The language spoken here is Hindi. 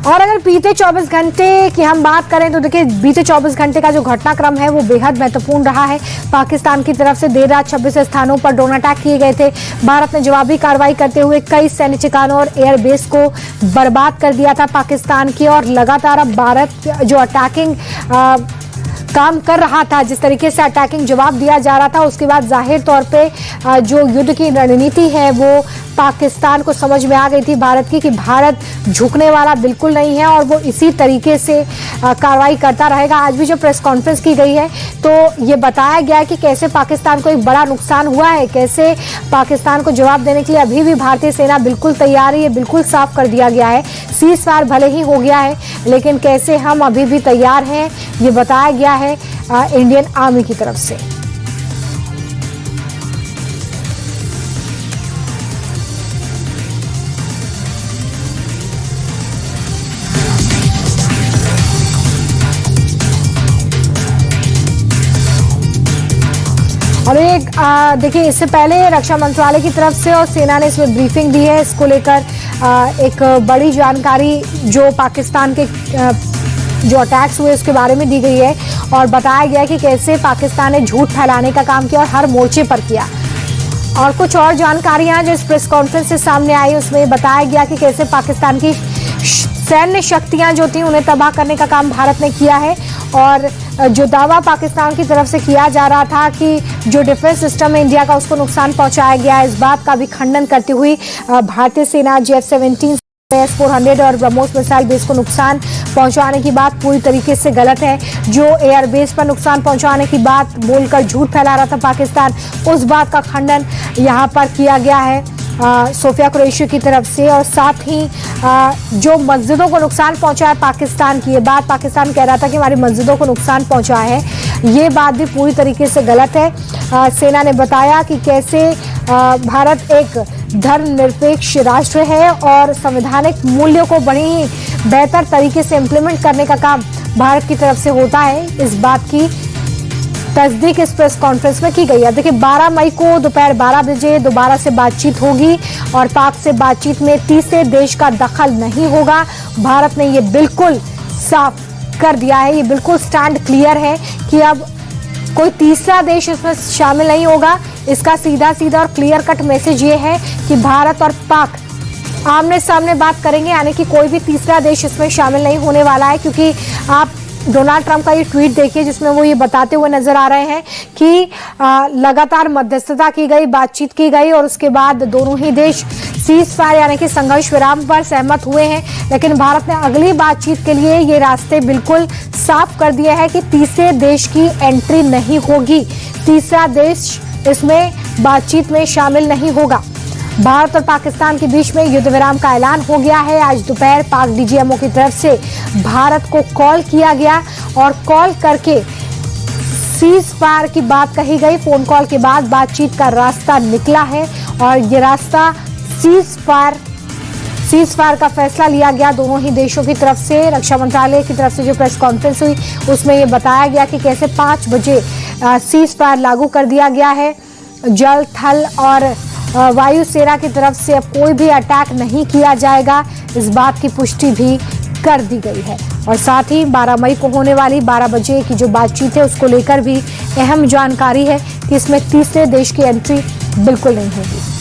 और अगर बीते 24 घंटे की हम बात करें तो देखिए बीते 24 घंटे का जो घटनाक्रम है वो बेहद महत्वपूर्ण रहा है। पाकिस्तान की तरफ से देर रात 26 स्थानों पर ड्रोन अटैक किए गए थे। भारत ने जवाबी कार्रवाई करते हुए कई सैन्य ठिकानों और एयरबेस को बर्बाद कर दिया था पाकिस्तान की। और लगातार अब भारत जो अटैकिंग काम कर रहा था, जिस तरीके से अटैकिंग जवाब दिया जा रहा था, उसके बाद जाहिर तौर पे जो युद्ध की रणनीति है वो पाकिस्तान को समझ में आ गई थी भारत की कि भारत झुकने वाला बिल्कुल नहीं है और वो इसी तरीके से कार्रवाई करता रहेगा। आज भी जो प्रेस कॉन्फ्रेंस की गई है तो ये बताया गया है कि कैसे पाकिस्तान को एक बड़ा नुकसान हुआ है, कैसे पाकिस्तान को जवाब देने के लिए अभी भी भारतीय सेना बिल्कुल तैयार है। ये बिल्कुल साफ कर दिया गया है, सीज फायर भले ही हो गया है लेकिन कैसे हम अभी भी तैयार हैं ये बताया गया है इंडियन आर्मी की तरफ से। और एक देखिए इससे पहले रक्षा मंत्रालय की तरफ से और सेना ने इसमें ब्रीफिंग दी है। इसको लेकर एक बड़ी जानकारी जो पाकिस्तान के जो अटैक्स हुए उसके बारे में दी गई है और बताया गया कि कैसे पाकिस्तान ने झूठ फैलाने का काम किया और हर मोर्चे पर किया। और कुछ और जानकारियां जो इस प्रेस कॉन्फ्रेंस से सामने आई उसमें बताया गया कि कैसे पाकिस्तान की सैन्य शक्तियां जो थी उन्हें तबाह करने का काम भारत ने किया है। और जो दावा पाकिस्तान की तरफ से किया जा रहा था कि जो डिफेंस सिस्टम है इंडिया का उसको नुकसान पहुंचाया गया है, इस बात का भी खंडन करती हुई भारतीय सेना JF-17 S-400 और ब्रह्मोस मिसाइल बेस को नुकसान पहुंचाने की बात पूरी तरीके से गलत है। जो एयरबेस पर नुकसान पहुंचाने की बात बोलकर झूठ फैला रहा था पाकिस्तान, उस बात का खंडन यहां पर किया गया है सोफिया कुरैशी की तरफ से। और साथ ही जो मस्जिदों को नुकसान पहुंचा है पाकिस्तान की, ये बात पाकिस्तान कह रहा था कि हमारी मस्जिदों को नुकसान पहुंचा है, ये बात भी पूरी तरीके से गलत है। सेना ने बताया कि कैसे भारत एक धर्मनिरपेक्ष राष्ट्र है और संवैधानिक मूल्यों को बड़ी ही बेहतर तरीके से इम्प्लीमेंट करने का काम भारत की तरफ से होता है। इस बात की तस्दीक इस प्रेस कॉन्फ्रेंस में की गई है। देखिए 12 मई को दोपहर 12 बजे दोबारा से बातचीत होगी और पाक से बातचीत में तीसरे देश का दखल नहीं होगा। भारत ने ये बिल्कुल साफ कर दिया है, ये बिल्कुल स्टैंड क्लियर है कि अब कोई तीसरा देश इसमें शामिल नहीं होगा। इसका सीधा सीधा और क्लियर कट मैसेज ये है कि भारत और पाक आमने सामने बात करेंगे, यानी कि कोई भी तीसरा देश इसमें शामिल नहीं होने वाला है। क्योंकि आप डोनाल्ड ट्रंप का ये ट्वीट देखिए जिसमें वो ये बताते हुए नजर आ रहे हैं कि लगातार मध्यस्थता की गई, बातचीत की गई और उसके बाद दोनों ही देश सीज फायर यानी कि संघर्ष विराम पर सहमत हुए हैं। लेकिन भारत ने अगली बातचीत के लिए ये रास्ते बिल्कुल साफ कर दिए हैं कि तीसरे देश की एंट्री नहीं होगी, तीसरा देश इसमें बातचीत में शामिल नहीं होगा। भारत और पाकिस्तान के बीच में युद्ध विराम का ऐलान हो गया है। आज दोपहर पाक DGMO की तरफ से भारत को कॉल किया गया और कॉल करके सीज फायर की बात कही गई। फोन कॉल के बाद बातचीत का रास्ता निकला है और ये रास्ता सीज फायर का फैसला लिया गया दोनों ही देशों की तरफ से। रक्षा मंत्रालय की तरफ से जो प्रेस कॉन्फ्रेंस हुई उसमें ये बताया गया कि कैसे 5 बजे सीज फायर लागू कर दिया गया है। जल, थल और वायु सेना की तरफ से अब कोई भी अटैक नहीं किया जाएगा, इस बात की पुष्टि भी कर दी गई है। और साथ ही 12 मई को होने वाली 12 बजे की जो बातचीत है उसको लेकर भी अहम जानकारी है कि इसमें तीसरे देश की एंट्री बिल्कुल नहीं होगी।